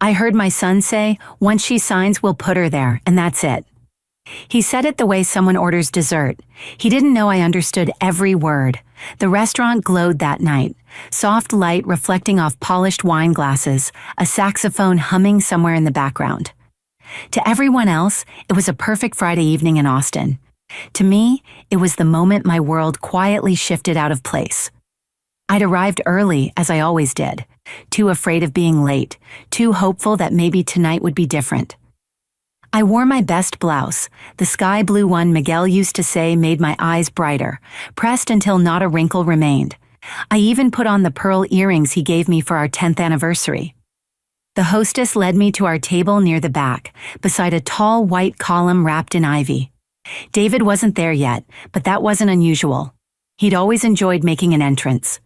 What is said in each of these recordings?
I heard my son say, once she signs, we'll put her there, and that's it. He said it the way someone orders dessert. He didn't know I understood every word. The restaurant glowed that night, soft light reflecting off polished wine glasses, a saxophone humming somewhere in the background. To everyone else, it was a perfect Friday evening in Austin. To me, it was the moment my world quietly shifted out of place. I'd arrived early, as I always did, too afraid of being late, too hopeful that maybe tonight would be different. I wore my best blouse, the sky blue one Miguel used to say made my eyes brighter, pressed until not a wrinkle remained. I even put on the pearl earrings he gave me for our 10th anniversary. The hostess led me to our table near the back, beside a tall white column wrapped in ivy. David wasn't there yet, but that wasn't unusual. He'd always enjoyed making an entrance.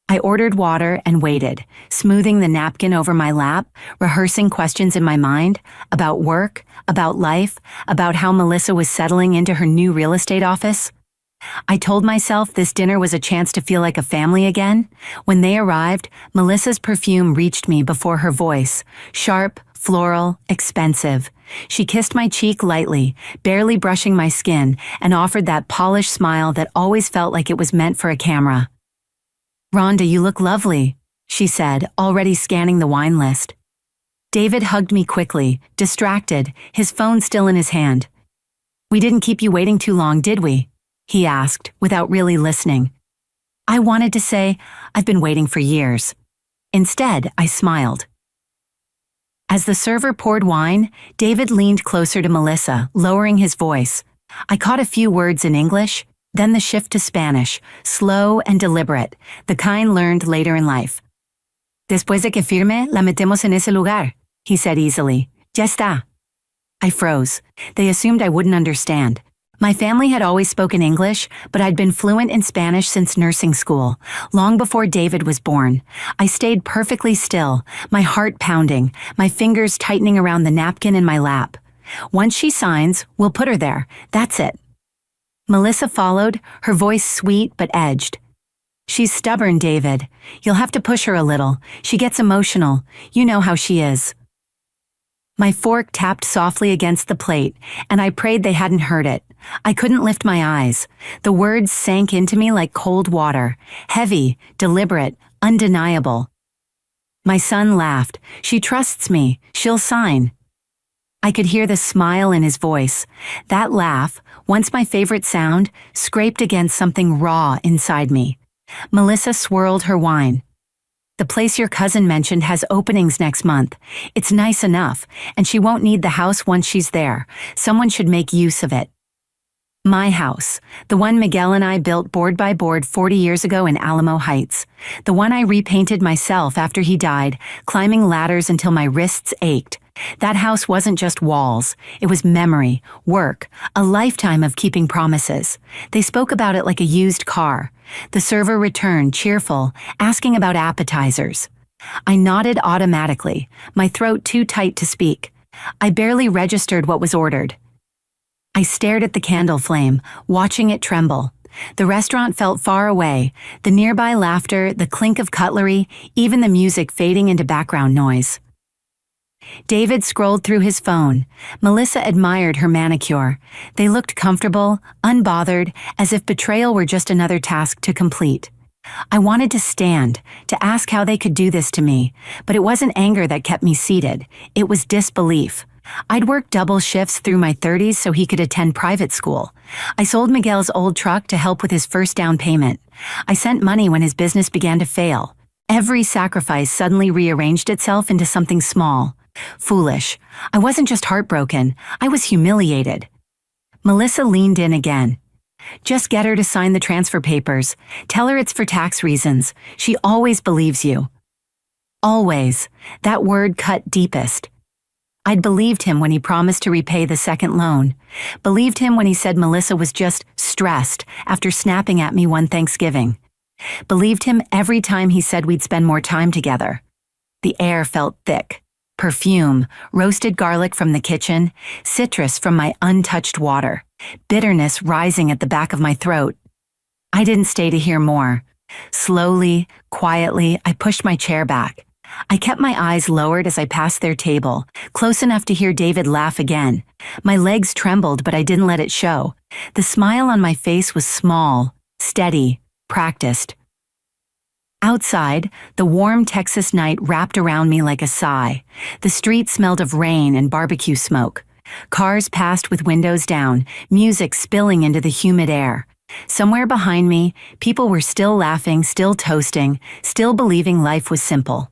I ordered water and waited, smoothing the napkin over my lap, rehearsing questions in my mind, about work, about life, about how Melissa was settling into her new real estate office. I told myself this dinner was a chance to feel like a family again. When they arrived, Melissa's perfume reached me before her voice, sharp, floral, expensive. She kissed my cheek lightly, barely brushing my skin, and offered that polished smile that always felt like it was meant for a camera. "Rhonda, you look lovely," she said, already scanning the wine list. David hugged me quickly, distracted, his phone still in his hand. "We didn't keep you waiting too long, did we?" he asked, without really listening. I wanted to say, "I've been waiting for years." Instead, I smiled. As the server poured wine, David leaned closer to Melissa, lowering his voice. I caught a few words in English, then the shift to Spanish, slow and deliberate, the kind learned later in life. "Después de que firme, la metemos en ese lugar," he said easily. "Ya está." I froze. They assumed I wouldn't understand. My family had always spoken English, but I'd been fluent in Spanish since nursing school, long before David was born. I stayed perfectly still, my heart pounding, my fingers tightening around the napkin in my lap. Once she signs, we'll put her there. That's it. Melissa followed, her voice sweet but edged. "She's stubborn, David. You'll have to push her a little. She gets emotional. You know how she is." My fork tapped softly against the plate, and I prayed they hadn't heard it. I couldn't lift my eyes. The words sank into me like cold water, heavy, deliberate, undeniable. My son laughed. "She trusts me. She'll sign." I could hear the smile in his voice. That laugh, once my favorite sound, scraped against something raw inside me. Melissa swirled her wine. "The place your cousin mentioned has openings next month. It's nice enough, and she won't need the house once she's there. Someone should make use of it." My house, the one Miguel and I built board by board 40 years ago in Alamo Heights. The one I repainted myself after he died, climbing ladders until my wrists ached. That house wasn't just walls. It was memory, work, a lifetime of keeping promises. They spoke about it like a used car. The server returned, cheerful, asking about appetizers. I nodded automatically, my throat too tight to speak. I barely registered what was ordered. I stared at the candle flame, watching it tremble. The restaurant felt far away, the nearby laughter, the clink of cutlery, even the music fading into background noise. David scrolled through his phone. Melissa admired her manicure. They looked comfortable, unbothered, as if betrayal were just another task to complete. I wanted to stand, to ask how they could do this to me, but it wasn't anger that kept me seated. It was disbelief. I'd worked double shifts through my 30s so he could attend private school. I sold Miguel's old truck to help with his first down payment. I sent money when his business began to fail. Every sacrifice suddenly rearranged itself into something small. Foolish. I wasn't just heartbroken, I was humiliated. Melissa leaned in again. "Just get her to sign the transfer papers. Tell her it's for tax reasons. She always believes you." Always. That word cut deepest. I'd believed him when he promised to repay the second loan. Believed him when he said Melissa was just stressed after snapping at me one Thanksgiving. Believed him every time he said we'd spend more time together. The air felt thick. Perfume, roasted garlic from the kitchen, citrus from my untouched water, bitterness rising at the back of my throat. I didn't stay to hear more. Slowly, quietly, I pushed my chair back. I kept my eyes lowered as I passed their table, close enough to hear David laugh again. My legs trembled, but I didn't let it show. The smile on my face was small, steady, practiced. Outside, the warm Texas night wrapped around me like a sigh. The street smelled of rain and barbecue smoke. Cars passed with windows down, music spilling into the humid air. Somewhere behind me, people were still laughing, still toasting, still believing life was simple.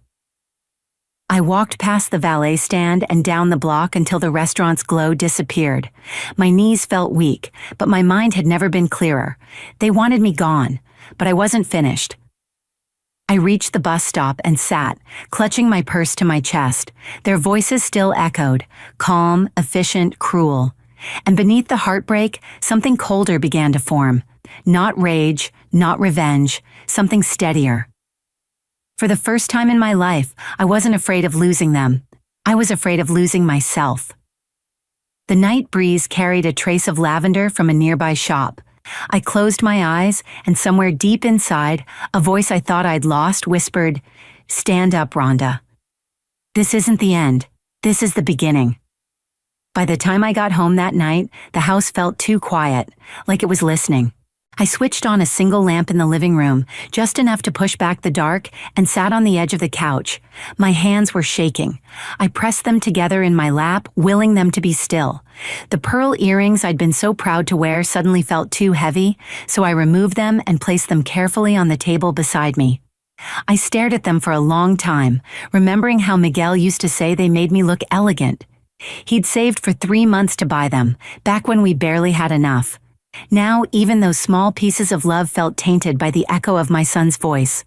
I walked past the valet stand and down the block until the restaurant's glow disappeared. My knees felt weak, but my mind had never been clearer. They wanted me gone, but I wasn't finished. I reached the bus stop and sat, clutching my purse to my chest. Their voices still echoed, calm, efficient, cruel. And beneath the heartbreak, something colder began to form. Not rage, not revenge, something steadier. For the first time in my life, I wasn't afraid of losing them. I was afraid of losing myself. The night breeze carried a trace of lavender from a nearby shop. I closed my eyes, and somewhere deep inside, a voice I thought I'd lost whispered, "Stand up, Rhonda. This isn't the end. This is the beginning." By the time I got home that night, the house felt too quiet, like it was listening. I switched on a single lamp in the living room, just enough to push back the dark, and sat on the edge of the couch. My hands were shaking. I pressed them together in my lap, willing them to be still. The pearl earrings I'd been so proud to wear suddenly felt too heavy, so I removed them and placed them carefully on the table beside me. I stared at them for a long time, remembering how Miguel used to say they made me look elegant. He'd saved for 3 months to buy them, back when we barely had enough. Now, even those small pieces of love felt tainted by the echo of my son's voice.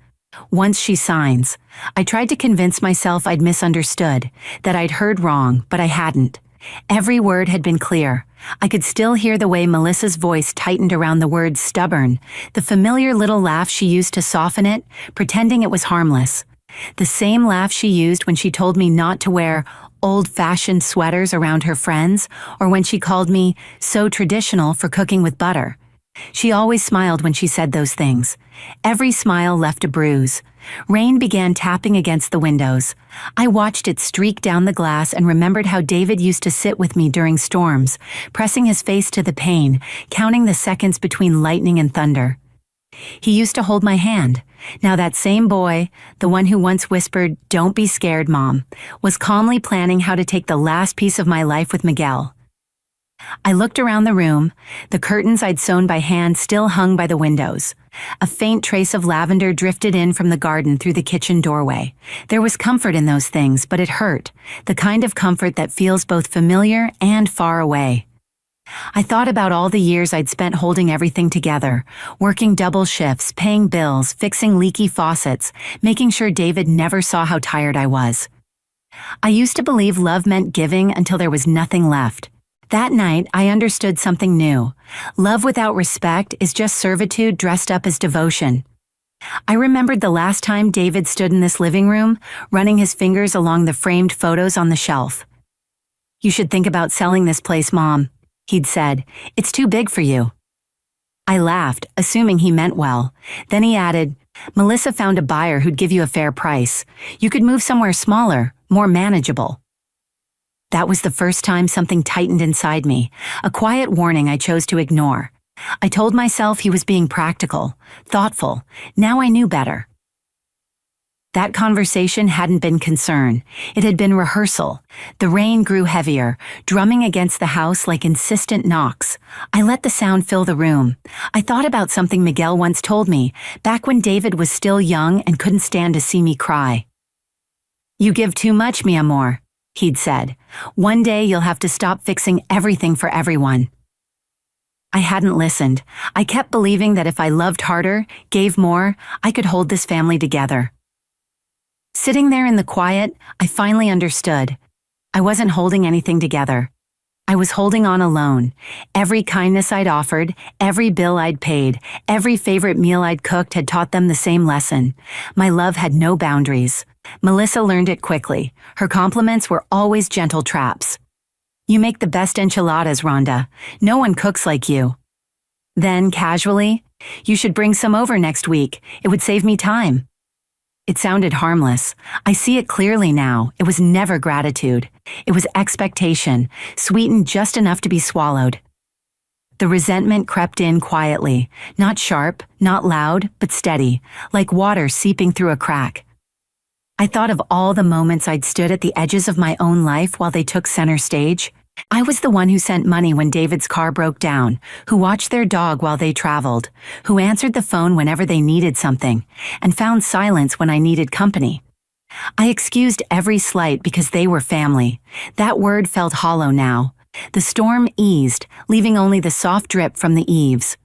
Once she signs, I tried to convince myself I'd misunderstood, that I'd heard wrong, but I hadn't. Every word had been clear. I could still hear the way Melissa's voice tightened around the word stubborn, the familiar little laugh she used to soften it, pretending it was harmless. The same laugh she used when she told me not to wear old-fashioned sweaters around her friends, or when she called me so traditional for cooking with butter. She always smiled when she said those things. Every smile left a bruise. Rain began tapping against the windows. I watched it streak down the glass and remembered how David used to sit with me during storms, pressing his face to the pane, counting the seconds between lightning and thunder. He used to hold my hand. Now that same boy, the one who once whispered, "Don't be scared, Mom," was calmly planning how to take the last piece of my life with Miguel. I looked around the room. The curtains I'd sewn by hand still hung by the windows. A faint trace of lavender drifted in from the garden through the kitchen doorway. There was comfort in those things, but it hurt, the kind of comfort that feels both familiar and far away. I thought about all the years I'd spent holding everything together, working double shifts, paying bills, fixing leaky faucets, making sure David never saw how tired I was. I used to believe love meant giving until there was nothing left. That night, I understood something new. Love without respect is just servitude dressed up as devotion. I remembered the last time David stood in this living room, running his fingers along the framed photos on the shelf. "You should think about selling this place, Mom," he'd said. "It's too big for you." I laughed, assuming he meant well. Then he added, "Melissa found a buyer who'd give you a fair price. You could move somewhere smaller, more manageable." That was the first time something tightened inside me, a quiet warning I chose to ignore. I told myself he was being practical, thoughtful. Now I knew better. That conversation hadn't been concern. It had been rehearsal. The rain grew heavier, drumming against the house like insistent knocks. I let the sound fill the room. I thought about something Miguel once told me, back when David was still young and couldn't stand to see me cry. "You give too much, mi amor," he'd said. "One day you'll have to stop fixing everything for everyone." I hadn't listened. I kept believing that if I loved harder, gave more, I could hold this family together. Sitting there in the quiet, I finally understood. I wasn't holding anything together. I was holding on alone. Every kindness I'd offered, every bill I'd paid, every favorite meal I'd cooked had taught them the same lesson. My love had no boundaries. Melissa learned it quickly. Her compliments were always gentle traps. "You make the best enchiladas, Rhonda. No one cooks like you." Then, casually, "You should bring some over next week. It would save me time." It sounded harmless. I see it clearly now. It was never gratitude. It was expectation, sweetened just enough to be swallowed. The resentment crept in quietly, not sharp, not loud, but steady, like water seeping through a crack. I thought of all the moments I'd stood at the edges of my own life while they took center stage. I was the one who sent money when David's car broke down, who watched their dog while they traveled, who answered the phone whenever they needed something, and found silence when I needed company. I excused every slight because they were family. That word felt hollow now. The storm eased, leaving only the soft drip from the eaves.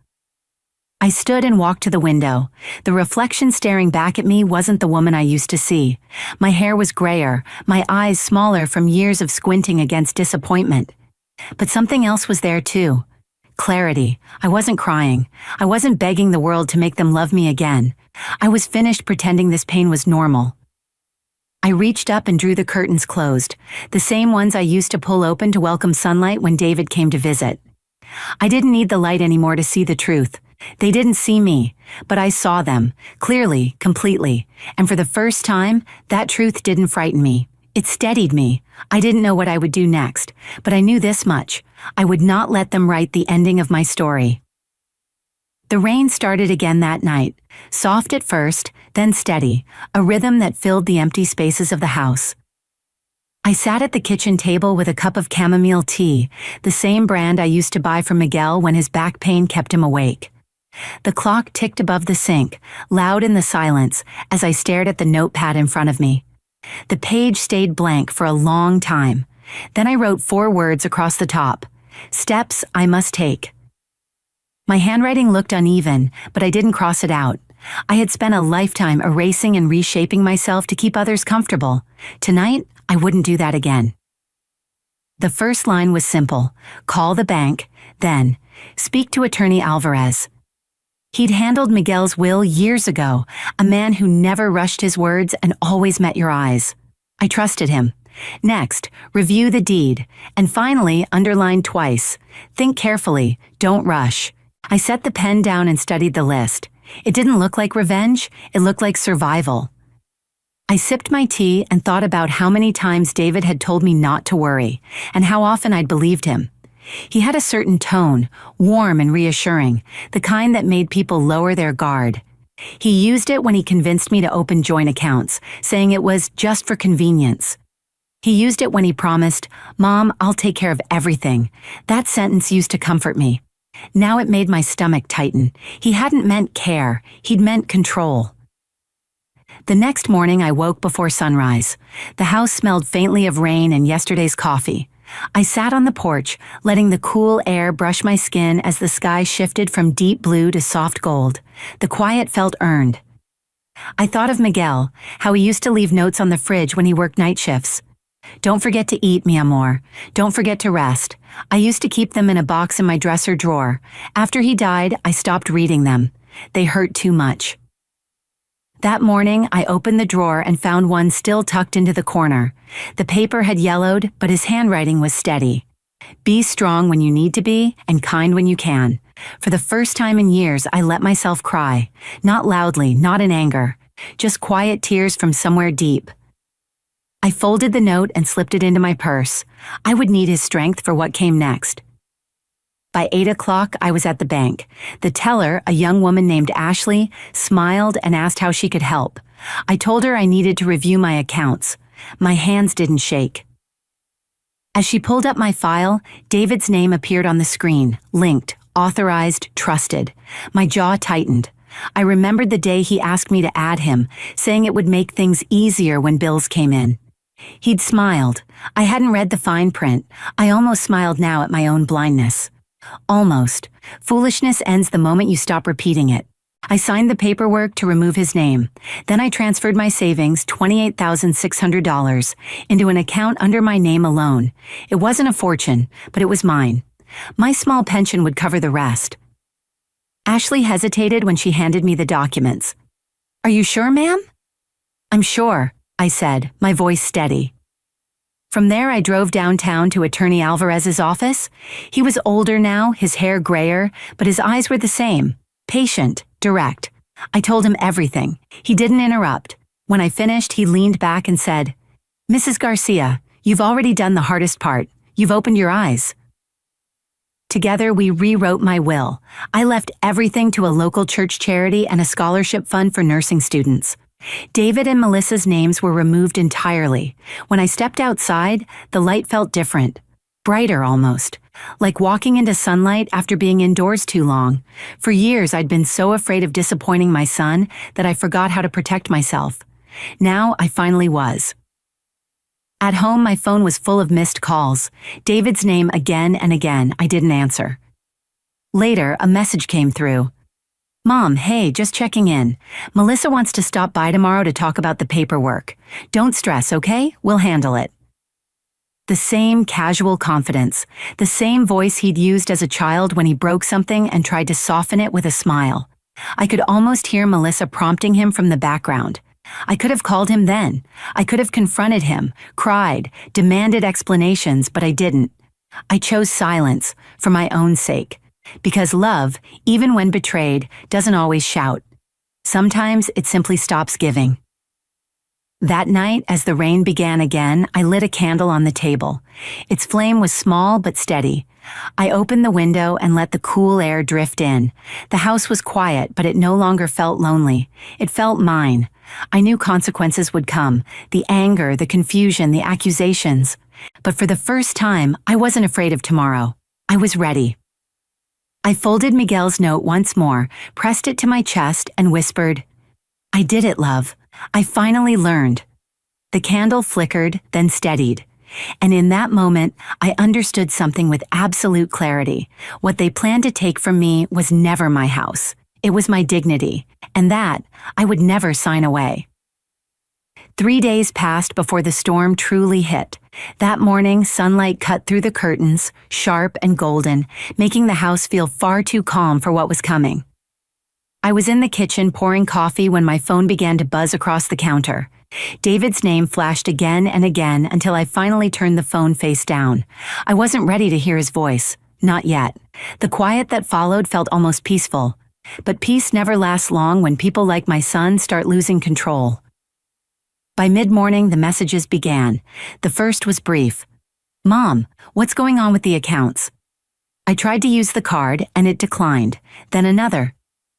I stood and walked to the window. The reflection staring back at me wasn't the woman I used to see. My hair was grayer, my eyes smaller from years of squinting against disappointment. But something else was there too. Clarity. I wasn't crying. I wasn't begging the world to make them love me again. I was finished pretending this pain was normal. I reached up and drew the curtains closed, the same ones I used to pull open to welcome sunlight when David came to visit. I didn't need the light anymore to see the truth. They didn't see me, but I saw them, clearly, completely, and for the first time, that truth didn't frighten me. It steadied me. I didn't know what I would do next, but I knew this much. I would not let them write the ending of my story. The rain started again that night, soft at first, then steady, a rhythm that filled the empty spaces of the house. I sat at the kitchen table with a cup of chamomile tea, the same brand I used to buy from Miguel when his back pain kept him awake. The clock ticked above the sink, loud in the silence, as I stared at the notepad in front of me. The page stayed blank for a long time. Then I wrote 4 words across the top. Steps I must take. My handwriting looked uneven, but I didn't cross it out. I had spent a lifetime erasing and reshaping myself to keep others comfortable. Tonight, I wouldn't do that again. The first line was simple. Call the bank, then speak to Attorney Alvarez. He'd handled Miguel's will years ago, a man who never rushed his words and always met your eyes. I trusted him. Next, review the deed, and finally, underline twice. Think carefully, don't rush. I set the pen down and studied the list. It didn't look like revenge, it looked like survival. I sipped my tea and thought about how many times David had told me not to worry, and how often I'd believed him. He had a certain tone, warm and reassuring, the kind that made people lower their guard. He used it when he convinced me to open joint accounts, saying it was just for convenience. He used it when he promised, "Mom, I'll take care of everything." That sentence used to comfort me. Now it made my stomach tighten. He hadn't meant care, he'd meant control. The next morning I woke before sunrise. The house smelled faintly of rain and yesterday's coffee. I sat on the porch, letting the cool air brush my skin as the sky shifted from deep blue to soft gold. The quiet felt earned. I thought of Miguel, how he used to leave notes on the fridge when he worked night shifts. Don't forget to eat, mi amor. Don't forget to rest. I used to keep them in a box in my dresser drawer. After he died, I stopped reading them. They hurt too much. That morning, I opened the drawer and found one still tucked into the corner. The paper had yellowed, but his handwriting was steady. Be strong when you need to be, and kind when you can. For the first time in years, I let myself cry. Not loudly, not in anger. Just quiet tears from somewhere deep. I folded the note and slipped it into my purse. I would need his strength for what came next. By 8 o'clock, I was at the bank. The teller, a young woman named Ashley, smiled and asked how she could help. I told her I needed to review my accounts. My hands didn't shake. As she pulled up my file, David's name appeared on the screen, linked, authorized, trusted. My jaw tightened. I remembered the day he asked me to add him, saying it would make things easier when bills came in. He'd smiled. I hadn't read the fine print. I almost smiled now at my own blindness. Almost. Foolishness ends the moment you stop repeating it. I signed the paperwork to remove his name. Then I transferred my savings, $28,600, into an account under my name alone. It wasn't a fortune, but it was mine. My small pension would cover the rest. Ashley hesitated when she handed me the documents. "Are you sure, ma'am?" "I'm sure," I said, my voice steady. From there, I drove downtown to Attorney Alvarez's office. He was older now, his hair grayer, but his eyes were the same. Patient, direct. I told him everything. He didn't interrupt. When I finished, he leaned back and said, "Mrs. Garcia, you've already done the hardest part. You've opened your eyes." Together, we rewrote my will. I left everything to a local church charity and a scholarship fund for nursing students. David and Melissa's names were removed entirely. When I stepped outside, the light felt different, brighter almost, like walking into sunlight after being indoors too long. For years, I'd been so afraid of disappointing my son that I forgot how to protect myself. Now, I finally was. At home, my phone was full of missed calls. David's name again and again. I didn't answer. Later, a message came through. "Mom, hey, just checking in. Melissa wants to stop by tomorrow to talk about the paperwork. Don't stress, okay? We'll handle it." The same casual confidence, the same voice he'd used as a child when he broke something and tried to soften it with a smile. I could almost hear Melissa prompting him from the background. I could have called him then. I could have confronted him, cried, demanded explanations, but I didn't. I chose silence for my own sake. Because love, even when betrayed, doesn't always shout. Sometimes it simply stops giving. That night, as the rain began again, I lit a candle on the table. Its flame was small but steady. I opened the window and let the cool air drift in. The house was quiet, but it no longer felt lonely. It felt mine. I knew consequences would come, the anger, the confusion, the accusations. But for the first time, I wasn't afraid of tomorrow. I was ready. I folded Miguel's note once more, pressed it to my chest, and whispered, "I did it, love. I finally learned." The candle flickered, then steadied. And in that moment, I understood something with absolute clarity. What they planned to take from me was never my house. It was my dignity, and that I would never sign away. 3 days passed before the storm truly hit. That morning, sunlight cut through the curtains, sharp and golden, making the house feel far too calm for what was coming. I was in the kitchen pouring coffee when my phone began to buzz across the counter. David's name flashed again and again until I finally turned the phone face down. I wasn't ready to hear his voice. Not yet. The quiet that followed felt almost peaceful. But peace never lasts long when people like my son start losing control. By mid-morning, the messages began. The first was brief. "Mom, what's going on with the accounts?" I tried to use the card, and it declined. Then another.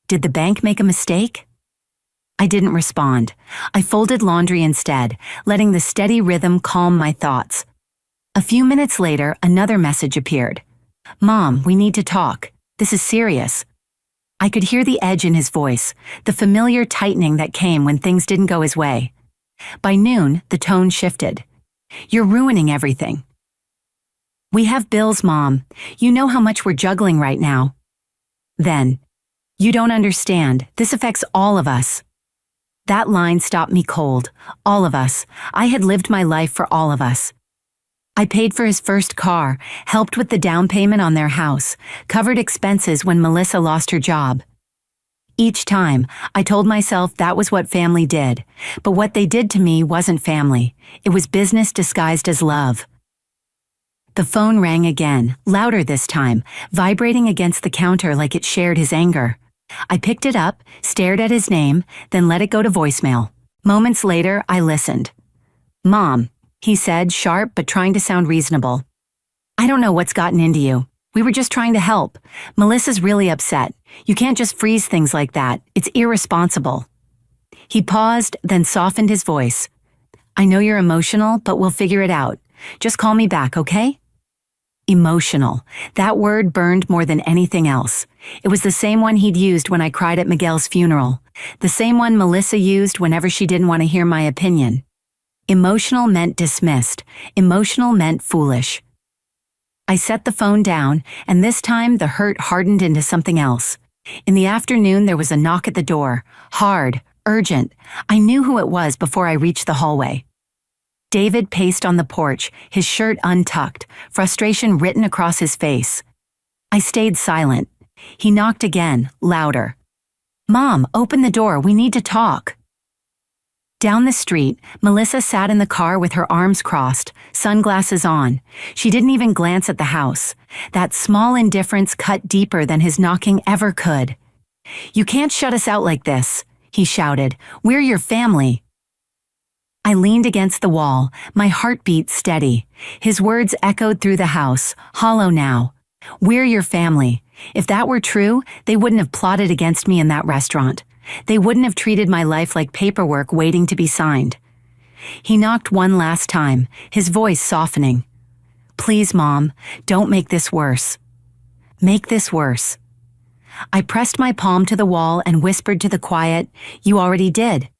"Did the bank make a mistake?" I didn't respond. I folded laundry instead, letting the steady rhythm calm my thoughts. A few minutes later, another message appeared. "Mom, we need to talk. This is serious." I could hear the edge in his voice, the familiar tightening that came when things didn't go his way. By noon, the tone shifted. "You're ruining everything." "We have bills, Mom. You know how much we're juggling right now." Then, "You don't understand. This affects all of us." That line stopped me cold. All of us. I had lived my life for all of us. I paid for his first car, helped with the down payment on their house, covered expenses when Melissa lost her job. Each time, I told myself that was what family did, but what they did to me wasn't family. It was business disguised as love. The phone rang again, louder this time, vibrating against the counter like it shared his anger. I picked it up, stared at his name, then let it go to voicemail. Moments later, I listened. "Mom," he said, sharp but trying to sound reasonable. "I don't know what's gotten into you. We were just trying to help. Melissa's really upset. You can't just freeze things like that. It's irresponsible." He paused, then softened his voice. "I know you're emotional, but we'll figure it out. Just call me back, okay?" Emotional. That word burned more than anything else. It was the same one he'd used when I cried at Miguel's funeral. The same one Melissa used whenever she didn't want to hear my opinion. Emotional meant dismissed. Emotional meant foolish. I set the phone down, and this time the hurt hardened into something else. In the afternoon, there was a knock at the door. Hard, urgent. I knew who it was before I reached the hallway. David paced on the porch, his shirt untucked, frustration written across his face. I stayed silent. He knocked again, louder. "Mom, open the door. We need to talk." Down the street, Melissa sat in the car with her arms crossed, sunglasses on. She didn't even glance at the house. That small indifference cut deeper than his knocking ever could. "You can't shut us out like this," he shouted. "We're your family." I leaned against the wall, my heartbeat steady. His words echoed through the house, hollow now. "We're your family." If that were true, they wouldn't have plotted against me in that restaurant. They wouldn't have treated my life like paperwork waiting to be signed. He knocked one last time, his voice softening. "Please, Mom, don't make this worse." Make this worse. I pressed my palm to the wall and whispered to the quiet, "You already did."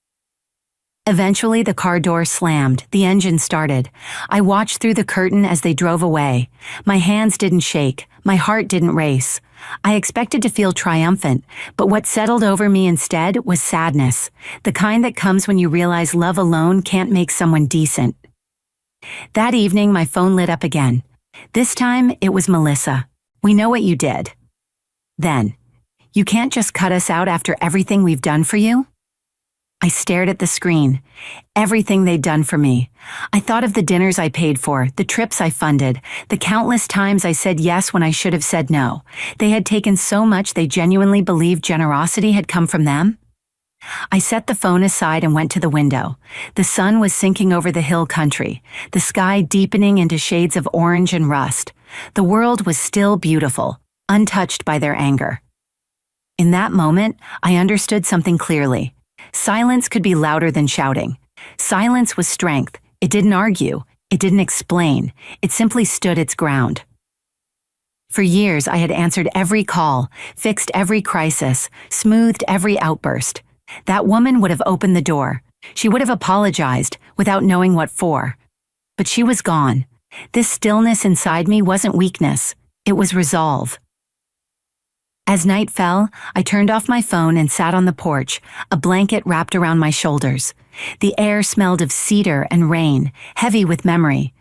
Eventually, the car door slammed, the engine started. I watched through the curtain as they drove away. My hands didn't shake, my heart didn't race. I expected to feel triumphant, but what settled over me instead was sadness, the kind that comes when you realize love alone can't make someone decent. That evening, my phone lit up again. This time, it was Melissa. "We know what you did." Then, "You can't just cut us out after everything we've done for you?" I stared at the screen. Everything they'd done for me. I thought of the dinners I paid for, the trips I funded, the countless times I said yes when I should have said no. They had taken so much they genuinely believed generosity had come from them. I set the phone aside and went to the window. The sun was sinking over the hill country, the sky deepening into shades of orange and rust. The world was still beautiful, untouched by their anger. In that moment, I understood something clearly. Silence could be louder than shouting. Silence was strength. It didn't argue. It didn't explain. It simply stood its ground. For years, I had answered every call, fixed every crisis, smoothed every outburst. That woman would have opened the door. She would have apologized without knowing what for. But she was gone. This stillness inside me wasn't weakness. It was resolve. As night fell, I turned off my phone and sat on the porch, a blanket wrapped around my shoulders. The air smelled of cedar and rain, heavy with memory.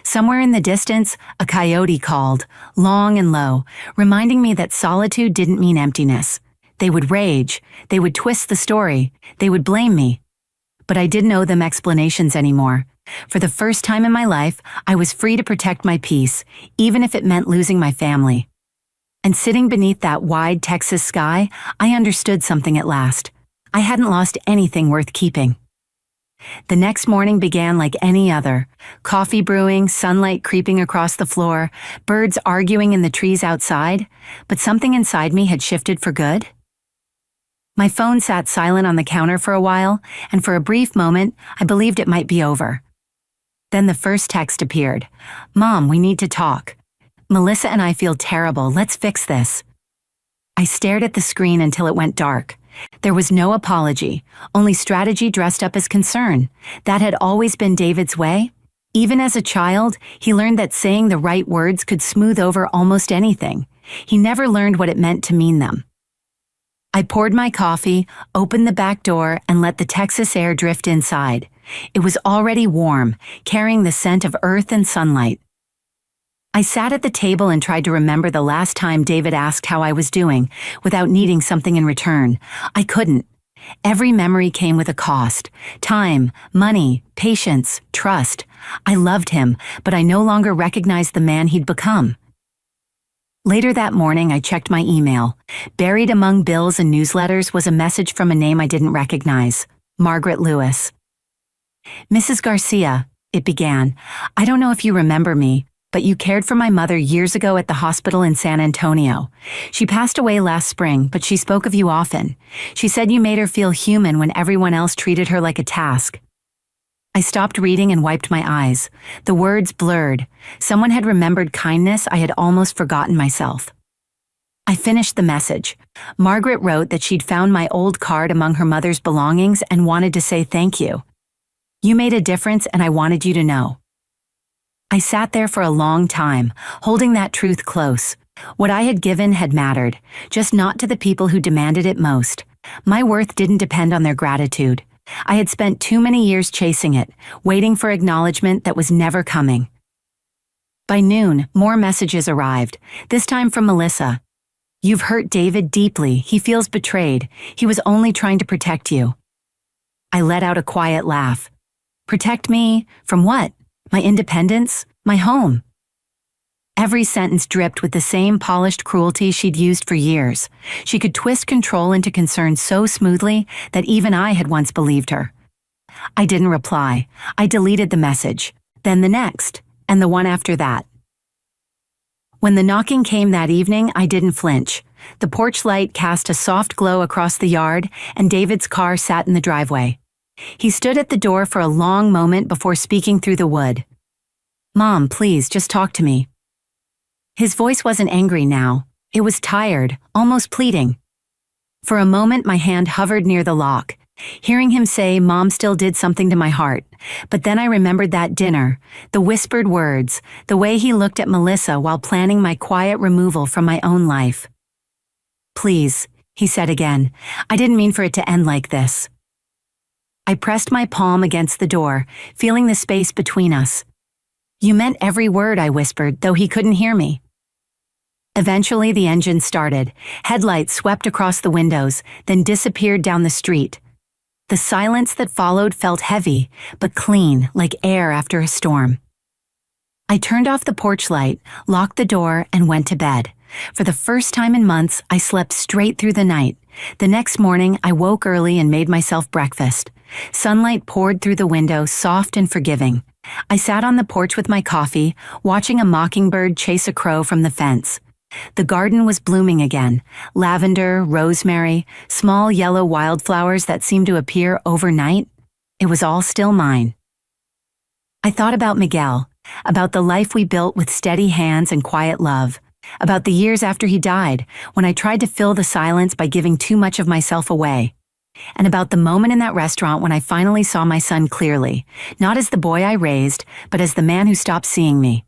Somewhere in the distance, a coyote called, long and low, reminding me that solitude didn't mean emptiness. They would rage, they would twist the story, they would blame me. But I didn't owe them explanations anymore. For the first time in my life, I was free to protect my peace, even if it meant losing my family. And sitting beneath that wide Texas sky, I understood something at last. I hadn't lost anything worth keeping. The next morning began like any other. Coffee brewing, sunlight creeping across the floor, birds arguing in the trees outside, but something inside me had shifted for good. My phone sat silent on the counter for a while, and for a brief moment, I believed it might be over. Then the first text appeared. "Mom, we need to talk. Melissa and I feel terrible. Let's fix this." I stared at the screen until it went dark. There was no apology, only strategy dressed up as concern. That had always been David's way. Even as a child, he learned that saying the right words could smooth over almost anything. He never learned what it meant to mean them. I poured my coffee, opened the back door, and let the Texas air drift inside. It was already warm, carrying the scent of earth and sunlight. I sat at the table and tried to remember the last time David asked how I was doing, without needing something in return. I couldn't. Every memory came with a cost. Time, money, patience, trust. I loved him, but I no longer recognized the man he'd become. Later that morning, I checked my email. Buried among bills and newsletters was a message from a name I didn't recognize. Margaret Lewis. "Mrs. Garcia," it began, "I don't know if you remember me, but you cared for my mother years ago at the hospital in San Antonio. She passed away last spring, but she spoke of you often. She said you made her feel human when everyone else treated her like a task." I stopped reading and wiped my eyes. The words blurred. Someone had remembered kindness I had almost forgotten myself. I finished the message. Margaret wrote that she'd found my old card among her mother's belongings and wanted to say thank you. "You made a difference and I wanted you to know." I sat there for a long time, holding that truth close. What I had given had mattered, just not to the people who demanded it most. My worth didn't depend on their gratitude. I had spent too many years chasing it, waiting for acknowledgement that was never coming. By noon, more messages arrived, this time from Melissa. "You've hurt David deeply. He feels betrayed. He was only trying to protect you." I let out a quiet laugh. Protect me? From what? My independence? My home? Every sentence dripped with the same polished cruelty she'd used for years. She could twist control into concern so smoothly that even I had once believed her. I didn't reply. I deleted the message, then the next, and the one after that. When the knocking came that evening, I didn't flinch. The porch light cast a soft glow across the yard, and David's car sat in the driveway. He stood at the door for a long moment before speaking through the wood. "Mom, please, just talk to me." His voice wasn't angry now. It was tired, almost pleading. For a moment, my hand hovered near the lock. Hearing him say Mom still did something to my heart. But then I remembered that dinner, the whispered words, the way he looked at Melissa while planning my quiet removal from my own life. "Please," he said again. "I didn't mean for it to end like this." I pressed my palm against the door, feeling the space between us. "You meant every word," I whispered, though he couldn't hear me. Eventually the engine started. Headlights swept across the windows, then disappeared down the street. The silence that followed felt heavy, but clean, like air after a storm. I turned off the porch light, locked the door, and went to bed. For the first time in months, I slept straight through the night. The next morning, I woke early and made myself breakfast. Sunlight poured through the window, soft and forgiving. I sat on the porch with my coffee, watching a mockingbird chase a crow from the fence. The garden was blooming again. Lavender, rosemary, small yellow wildflowers that seemed to appear overnight. It was all still mine. I thought about Miguel, about the life we built with steady hands and quiet love, about the years after he died, when I tried to fill the silence by giving too much of myself away, and about the moment in that restaurant when I finally saw my son clearly, not as the boy I raised, but as the man who stopped seeing me.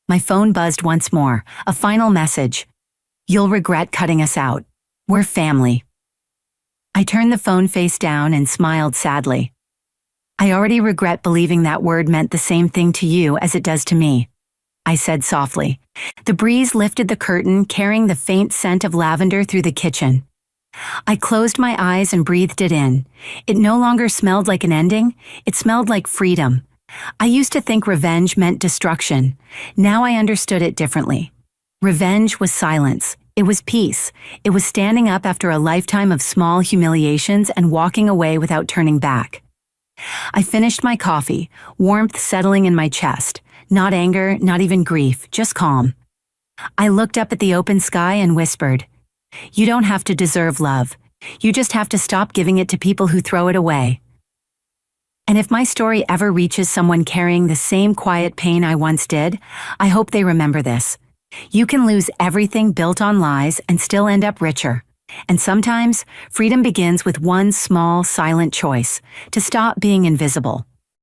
My phone buzzed once more, a final message. "You'll regret cutting us out. We're family." I turned the phone face down and smiled sadly. "I already regret believing that word meant the same thing to you as it does to me," I said softly. The breeze lifted the curtain, carrying the faint scent of lavender through the kitchen. I closed my eyes and breathed it in. It no longer smelled like an ending, it smelled like freedom. I used to think revenge meant destruction. Now I understood it differently. Revenge was silence. It was peace. It was standing up after a lifetime of small humiliations and walking away without turning back. I finished my coffee, warmth settling in my chest. Not anger, not even grief, just calm. I looked up at the open sky and whispered, "You don't have to deserve love. You just have to stop giving it to people who throw it away." And if my story ever reaches someone carrying the same quiet pain I once did, I hope they remember this. You can lose everything built on lies and still end up richer. And sometimes, freedom begins with one small, silent choice: to stop being invisible.